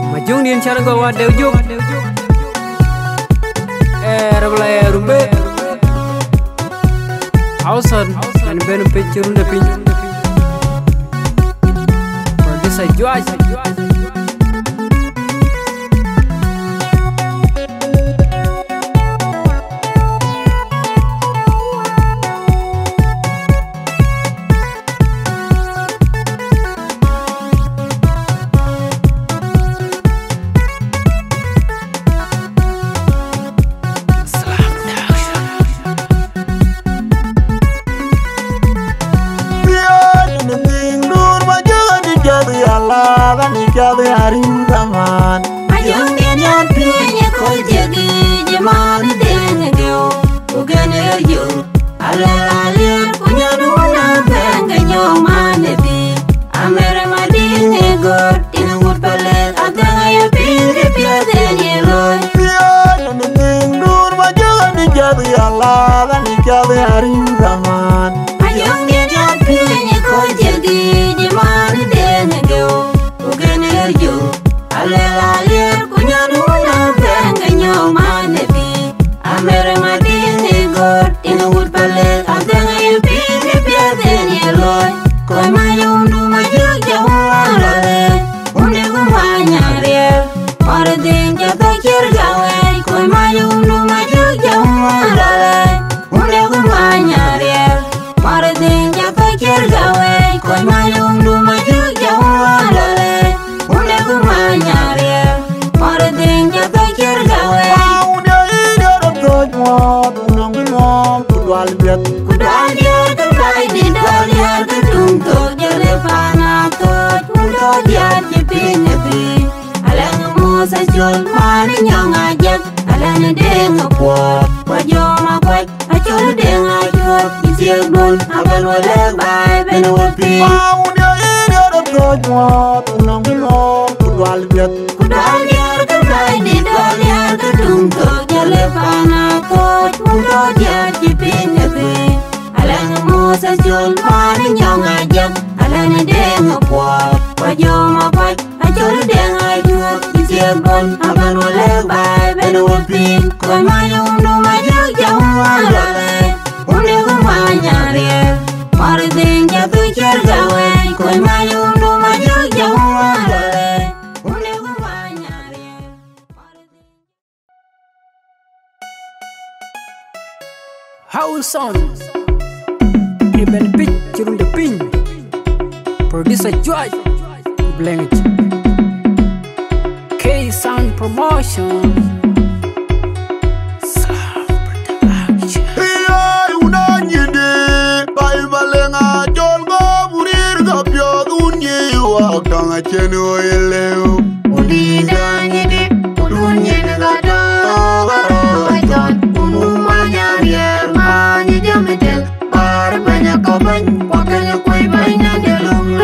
Majung din cara gua wadah ujuk. Rebelai rumbe. Ausan dan benu pecurun da pin. Producer Joaj. Jadi hari zaman Ayong dinyan pinya kol jadi jaman dengo Bukan yo Alalir punya duna benganyo manebi Amere madine god inangut palet Adang ayo pilih piaden yeloy Piaden dur majuan jadi Allah dan jadi hari zaman Ayong dinyan pinya kol jadi jaman dengo Alalir punya duna benganyo manebi Amere madine god inangut palet Adang ayo pilih piaden yeloy Koi mayung du majuk jauh lale Unde gumanya riel Ora ding jata kir gawe Koi mayung du majuk jauh lale Unde gumanya riel Ora ding jata kir gawe Koi mayung du majuk jauh lale Unde gumanya riel Ora ding jata kir gawe Udah ini ada tujuan Unang bilang Kudal biat Kudal biar terbaik di daliar gedung tuh jale panatot Udah dia jepin nyepi Alang musa jol mani nyong ajak Alang deng akuat Wajo makwat Acol deng ajak Isiak dun Abal walek bay Ben wapi Udah ini ada tujuan Unang bilang Kudal biat Kudal biar terbaik di daliar gedung tuh jale panatot Udah dia jepin nyepi Alang musa jol mani nyong ajak Alang deng akuat Wajo makwat Acol deng ajak Isiak dun Abal walek bay Ben wapi Koi mayung du majak jauh lale Unde gumanya riel Mari ding jatuh cer gawe Koi mayung du majak jauh lale Unde gumanya riel Hausan Iben picurun da pin. Producer Joaj Blank K-Sound Promotion. Kang achen oeleu Udi danyidi Udunye negado Garo Umumanya rier Mani jametel Bar banyak kaban Wakanya koi banyak delung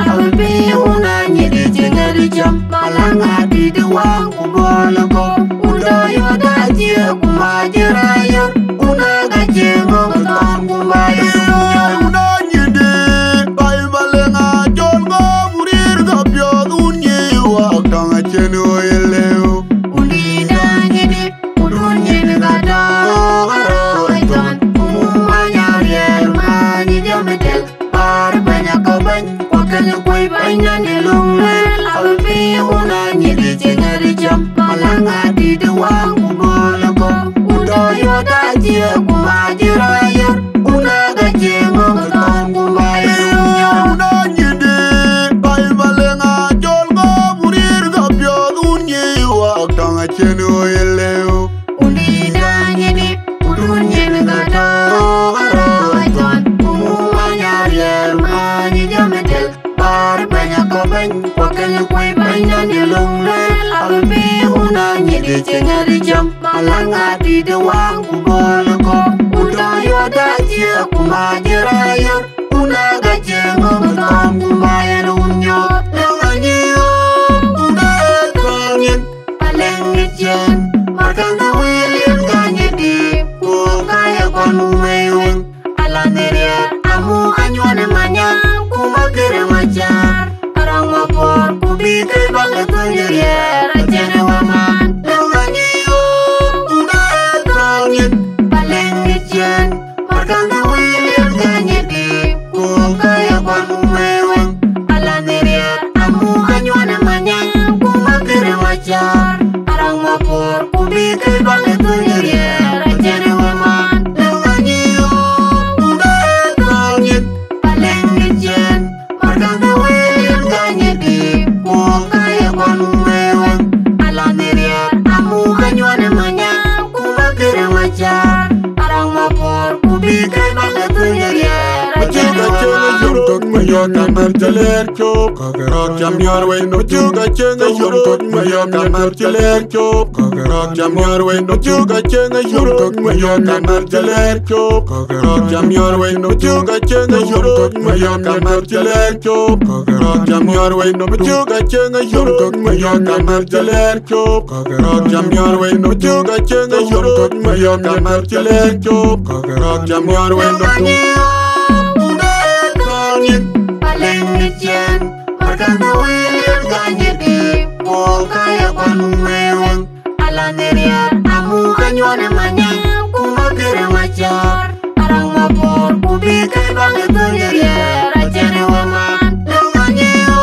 Alpi unanya di jengari jam Malang hati dewang Kuboloko Udayo dajia Kumajirayur Unaga jengo Ketan kumbayar Jengari jam malang hati dewang kuboloko Udayo dajia kumajirayur Unaga jengo betom kumbayan unyo Lenganyo udah kongin Paleng ngejen Margang kawilin kanyedi Kukaya konu meyung Ala neria amu anyo namanya yo kamar jaler chop kagerok jam yorwe no juga chenga yorot ma yo kamar jaler chop kagerok jam yorwe no juga chenga yorot ma yo kamar jaler chop kagerok jam yorwe no juga chenga yorot ma yo kamar jaler chop kagerok jam yorwe no juga chenga yorot ma yo kamar jaler chop kagerok jam yorwe no juga chenga yorot ma yo kamar jaler chop kagerok jam yorwe no Palengitian, markanda William Ganyedi, Polkaya Panumewang, Alaneria, Amu Kanywana Manyang, Kumakere Machar, Arang Mapor, Kubika Bangatunyeria, Rajane Waman, Langanyeo,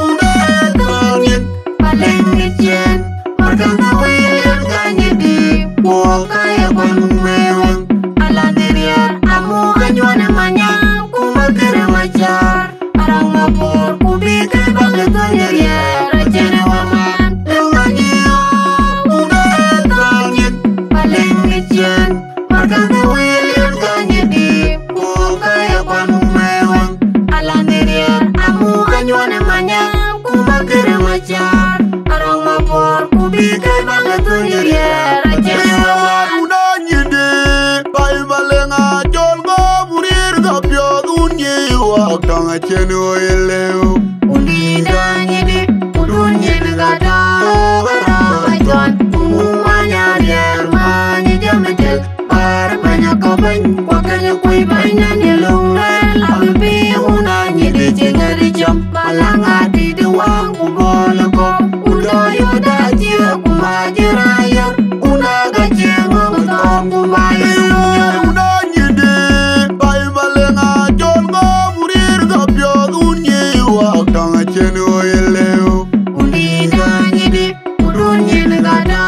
Undanyin, Palengitian, markanda William Ganyedi, Polkaya Panumewang, Alaneria, Amu Kanywana Manyang, Kumakere Machar, Arang Mapor, Kubika Bangatunyeria, Rajane Waman, Langanyeo, Undanyin, Palengitian, markanda William Ganyedi, Polkaya Panumewang, Alaneria, Amu Kanywana Manyang, Kumakere Machar, Arang Mapor, Kubika Bangatunyeria, Rajane Waman. Chenu yeleu Unidanyidi, udunyidi gata, Rajon, umumanya riermani jametel, Parpanya kabany, wakanya kui banya nilungel, Albi unanyidi jingari jam, Malangati duwang kuboloko, Udoyo dajia kumajiraya, Unaga jengo utong kumayu. Chenu yeleu Unidanyidi, udunyidi gata,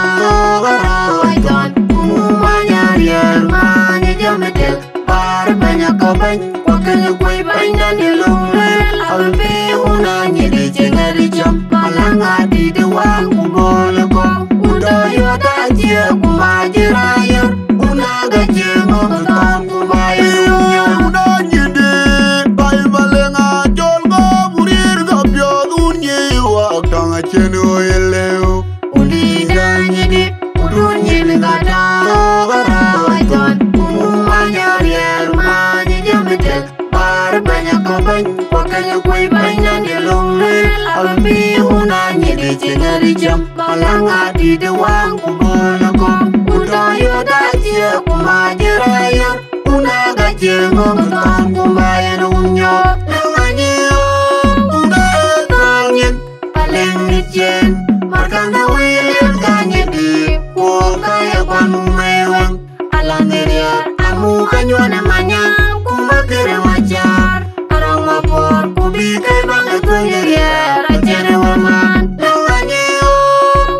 Rajon, umumanya riermani jametel, Parpanya kabany, wakanya kui banya nilungel, Albi unanyidi jingari jam, Malangati duwang kuboloko, Udoyo dajia kumajiraya, Unaga jengo utong kumayu. Chenu yeleu Unidanyidi, udunyidi gata, Rajon, umumanya riermani jametel, Parpanya kabany, wakanya kui banya nilungel, Albi unanyidi jingari jam, Malangati duwang kuboloko, Udoyo dajia kumajiraya, Unaga jengo utong kumayu unyo. Langanyeo, undanyin, Palengitian, markanda William Ganyedi, Polkaya Panumewang, Alaneria, Amu Kanywana Manyang, Kumakere Machar, Arang Mapor, Kubika Bangatunyeria, Rajane Waman, Langanyeo,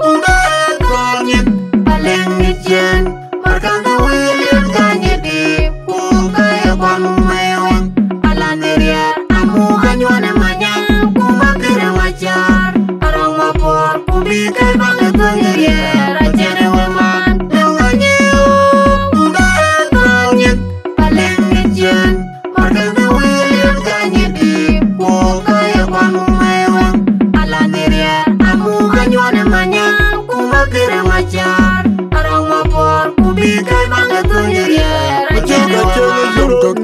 undanyin, Palengitian, markanda William Ganyedi, Polkaya Panumewang, Alaneria, Amu Kanywana Manyang, Kumakere Machar, Arang Mapor, Kubika Bangatunyeria, Rajane Waman, Langanyeo, undanyin, Palengitian, markanda William Ganyedi, Polkaya Panumewang, Alaneria, Amu Kanywana Manyang, Kumakere Machar, Arang Mapor, Kubika Bangatunyeria, Rajane Waman.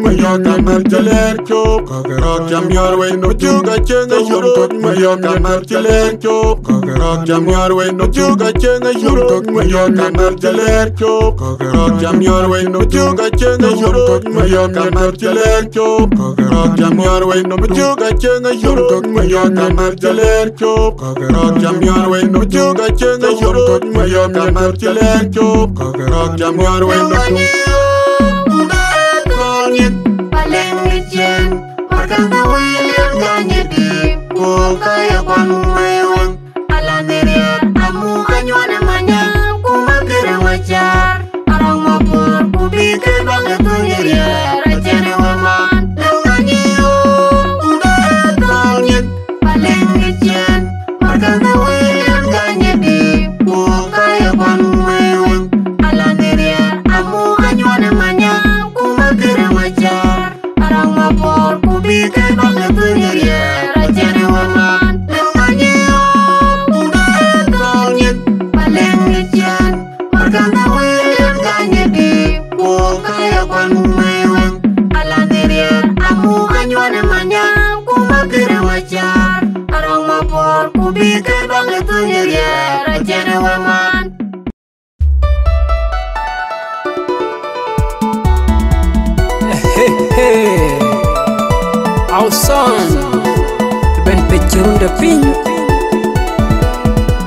Mayo kamar jaler chop kagerok jam yorwe no juga chenga yorot mayo kamar jaler chop kagerok jam yorwe no juga chenga yorot mayo kamar jaler chop kagerok jam yorwe no juga chenga yorot mayo kamar jaler chop kagerok jam yorwe no juga chenga yorot mayo kamar jaler chop kagerok jam yorwe no juga chenga yorot mayo kamar jaler chop kagerok jam yorwe no Palengitian, markanda William Ganyedi, Polkaya Panumewang, Alaneria, Amu Kanywana Manyang, Kumakere Machar, Arang Mapor, Kubika Bangatunyeria, Rajane Waman, Langanyeo, undanyin, Palengitian, markanda William Ganyedi, Polkaya Panumewang, Alaneria, Amu Kanywana Manyang, Kumakere Machar, Arang por kubi ke bang tu ye rajane waman nangani una tongin paleng jan markana wen ganye di ko kaya kwan mewen alanere amu anyone manya kuma kere wajar arang mapor kubi ke bang tu ye rajane waman. Hey, our son, Ben Pechirun the Ping,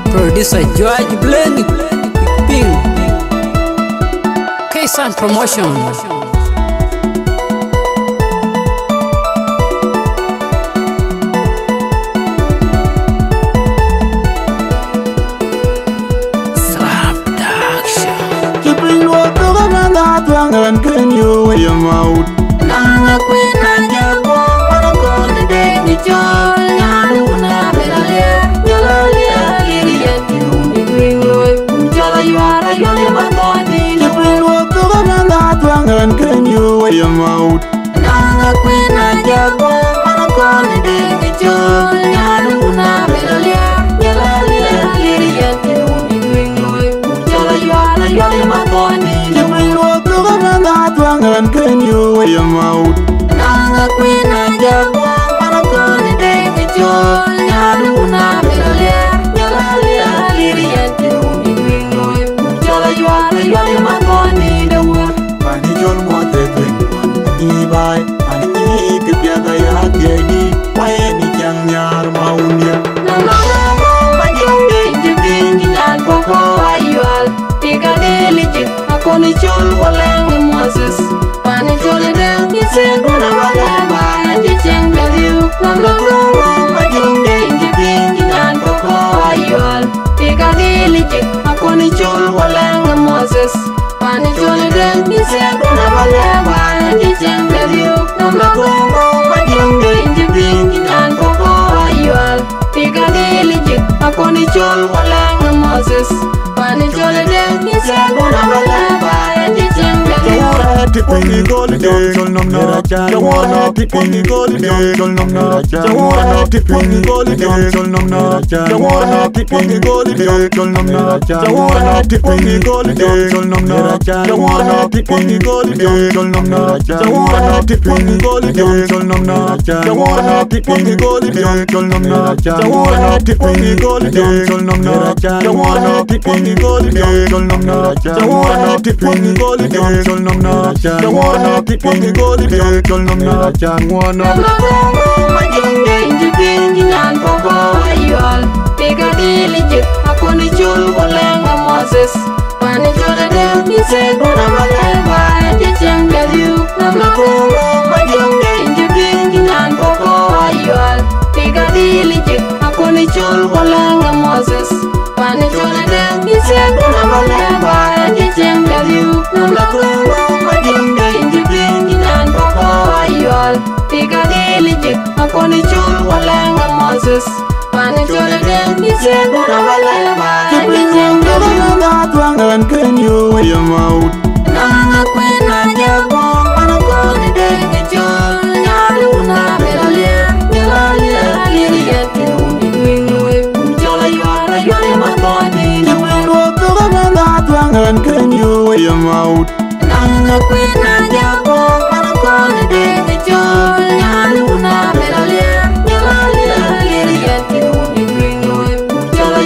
producer George Blaney, Ping, K-Sun Promotion. And can you weigh your mouth? Nanga queen and your walk, but I'm going to day with your Yanuna, Idiot, you are a young man. You will walk over that one and can you weigh your mouth? Nanga queen and your walk, but I'm going to day with your Yanuna, Idiot, you are a young man. And can you weigh your mouth? Nanga queen and your walk, but I'm going to day with your Yanuna, Idiot, you are a young man. The world. Pani John wanted to buy and eat together. Why any young yard maunia? No, but you did being and Coco, you all take a daily chip. A conichol walang Moses. Panijol them, he said, when I was and you change you. No, but you did being and Coco, you all take a daily chip. A conichol walang Moses. Panijol them, he said, when I was and you change you. No, but you did being and Coco, you all take a daily chip. A conichol walang Moses. Panijol them, he said, when I was and you change Tipping golden don't know the one tipping golden don't know the one tipping golden don't know the one tipping golden don't know the one tipping golden don't know the one tipping golden don't know the one tipping golden don't know the one tipping golden don't know the one tipping golden don't know the one tipping golden don't know the one tipping golden don't know the one tipping golden don't know the one my danger being and Coco, you all take a daily chip. A conichol walang Moses. Panijol them, he said, when I'm alive, and you change you. My danger being and Coco, you all take a daily chip. A conichol walang Moses. Panijol them, he said, when I'm alive, and you change you. My danger being and Coco, you all take a daily chip. A conichol walang Moses. Panijol them, he said, when I'm alive, and you change you. and can you weigh your mouth? Nanga queen and your walk, but I'm going to day with your Yanuna, Idiot, you are a young man. You will walk over that one and can you weigh your mouth? Nanga queen and your walk, but I'm going to day with your Yanuna, Idiot,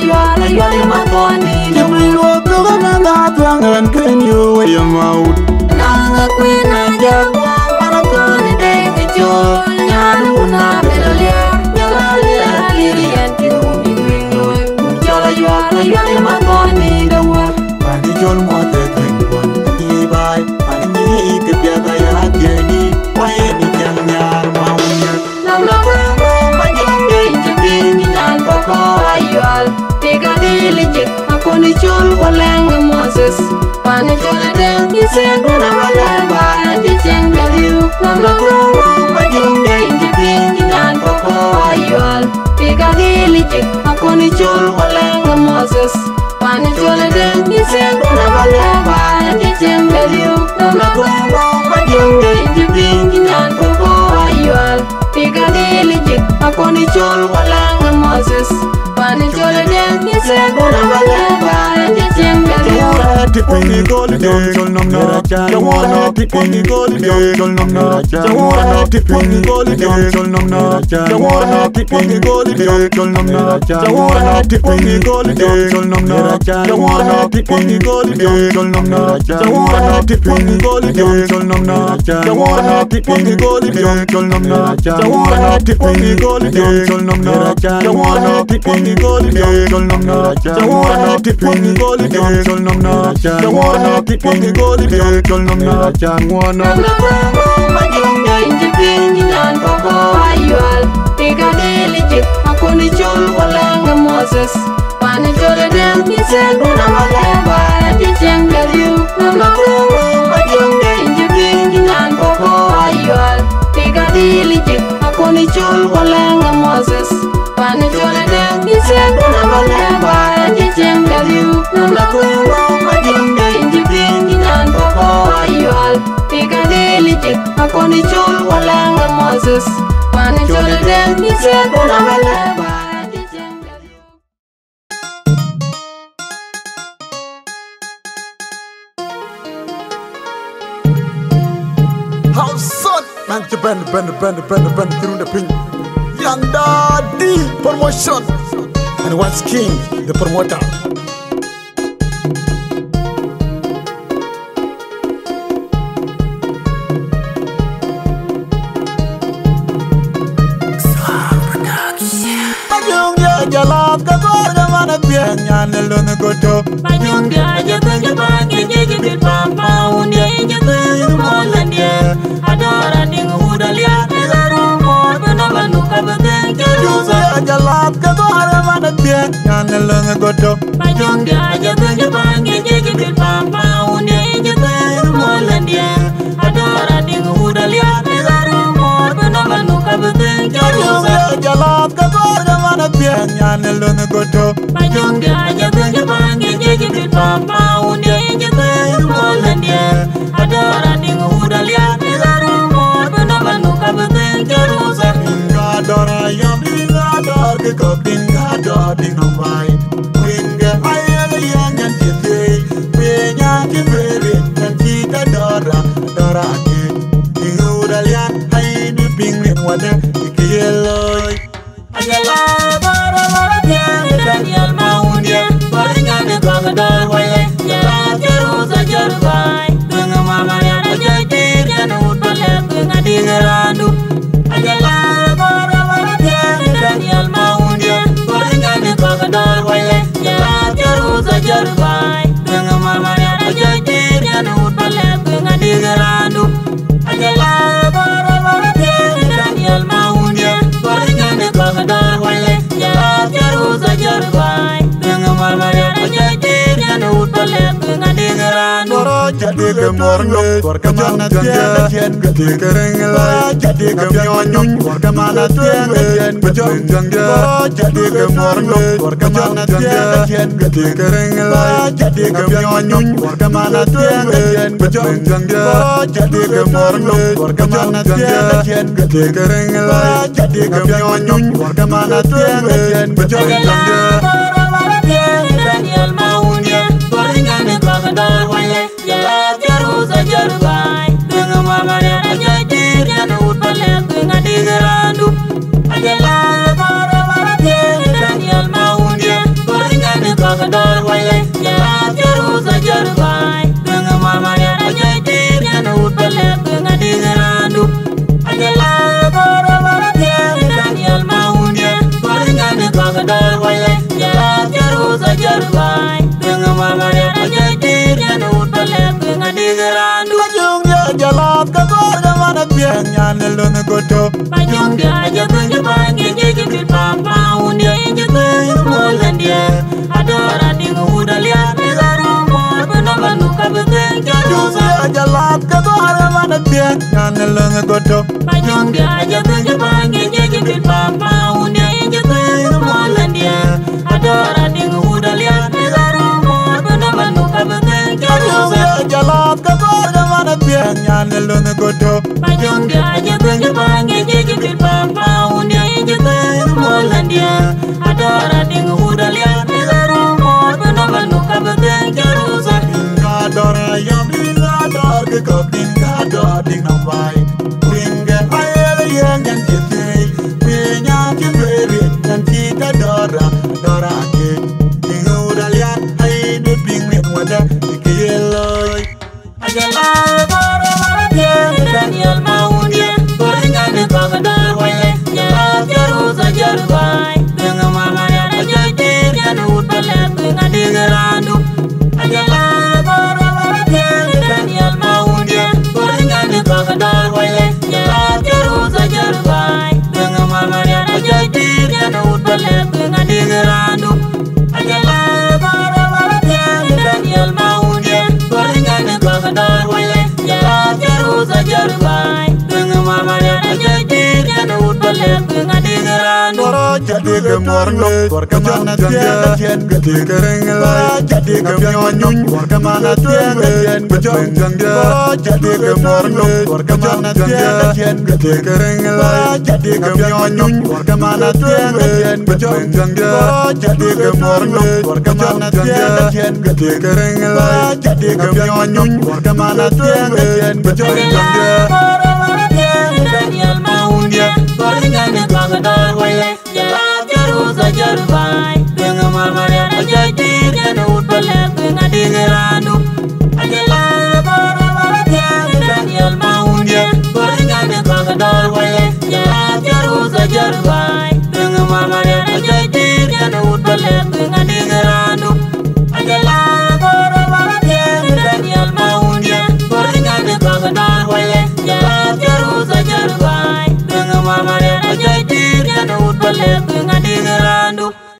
you are a young man. You will walk over that one and can you weigh your mouth? Nanga queen and your walk, but I'm going to day with your Yanuna, Idiot, you are a young man. The world. Pani John wanted to buy and eat together. Why any young yard maunia? No, but you did being and Coco, you all take a daily chip. A conichol walang Moses. Panijol them, he said, when I'm alive, and you change you. No, but you did being and Coco, you all take a daily chip. A conichol walang Moses. Panijol them, he said, when I'm alive, and you change you. No, but you did being and Coco, Akoni chol walanga Moses Pani chole den ni se guna baleba Jichem galiwa Tipingi goli jol nom na Jawara tipingi goli jol nom na Jawara tipingi goli jol nom na Jawara tipingi goli jol nom na Jawara tipingi goli jol nom na Jawara tipingi goli jol nom na Jawara tipingi goli jol nom na Jawara tipingi goli jol nom na Jawara tipingi goli jol nom na Jawara tipingi goli jol nom na Jawara tipingi goli jol nom na Jawara tipingi goli jol nom na Jawara Majunga injibingi nan koko ayual Tiga dili jik akoni chol walanga Moses Pani chole dem ni se guna baleba Jichem galiwa Majunga injibingi nan koko ayual Tiga dili jik akoni chol walanga Moses Pani chole dem ni se guna baleba Jichem galiwa Majunga injibingi nan koko ayual Tiga dili jik akoni chol walanga Moses Pani chole dem ni se guna baleba Jichem galiwa House son man je bend through the pin Yanda D promotion and what's king the promoter Jalap ka gorga mana pianya nelone goto Majunga jaga bangi jeji bil pampa undia jaga molandia adora ding udalia garu mor bana nuka bagen Jusa jalap ka gorga mana pianya nelone goto Majunga jaga bangi jeji bil pampa undia jaga molandia adora ding udalia garu mor bana nuka bagen Jusa jalap ka gorga mana pianya nelone goto Majunga jaga bangi jeji bil pampa undia jaga molandia adora ding udalia garu mor bana nuka bagen Jerusa Adora yam ador ke kopin ador ding vai Winga ayel yang jite penya ke bere kan kita dora ke ingudalian hai du pingin wada ikiyeloi Ajala bara Daniel Maundia Baringan de Bagador Wale Jala Jerusa Jerubai Dengan mama yang terjadi dan udahlah dengan digerandu Ajala bara Daniel Maundia Baringan de Bagador Wale Jala Jerusa Jerubai Dengan mama yang terjadi dan udahlah dengan digerandu Ajala bara Daniel Maundia Baringan de Bagador Wale Jala Jerusa Jerubai Dengan mama yang terjadi dan udahlah dengan digerandu jadi gemorno warga mana tiada jen gede kerengela jadi gemnyonyun warga mana tiada jen bejong jangga jadi gemorno warga mana tiada jen gede kerengela jadi gemnyonyun warga mana tiada jen bejong jangga jadi gemorno warga mana tiada jen gede kerengela jadi gemnyonyun warga mana tiada jen bejong jangga Daniel Maundia Baringan de Bagador Wale Jala Jerusa Jerubai Dengan mama yang terjadi dan udahlah dengan digerandu Ajala bara Daniel Maundia Baringan de Bagador Wale Jala Jerusa Jerubai Dengan mama yang terjadi dan udahlah dengan digerandu Ajala bara Daniel Maundia Baringan de Bagador Wale Jala Jerusa Jerubai Dengan mama yang terjadi dan udahlah dengan digerandu Majunga jalap ka gorga mana pianya nelone goto Majunga jaga bangi jeji bil pampa undia jaga molandia adora ding udalia garu mor bana nuka bagen Jusa jalap ka gorga mana pianya nelone goto Majunga jaga bangi jeji bil pampa undia jaga molandia adora ding udalia garu mor bana nuka bagen Jusa jalap ka gorga mana pianya nelone goto Majunga jaga bangi jeji bil pampa undia jaga morno Gorka mana tiaga tien gede kereng la jadi kemyonyun Gorka mana tiaga tien bejong jangga jadi kemorno Gorka mana tiaga tien gede kereng la jadi kemyonyun Gorka mana tiaga tien bejong jangga jadi kemorno Gorka mana tiaga tien gede kereng la jadi kemyonyun Gorka mana tiaga tien bejong jangga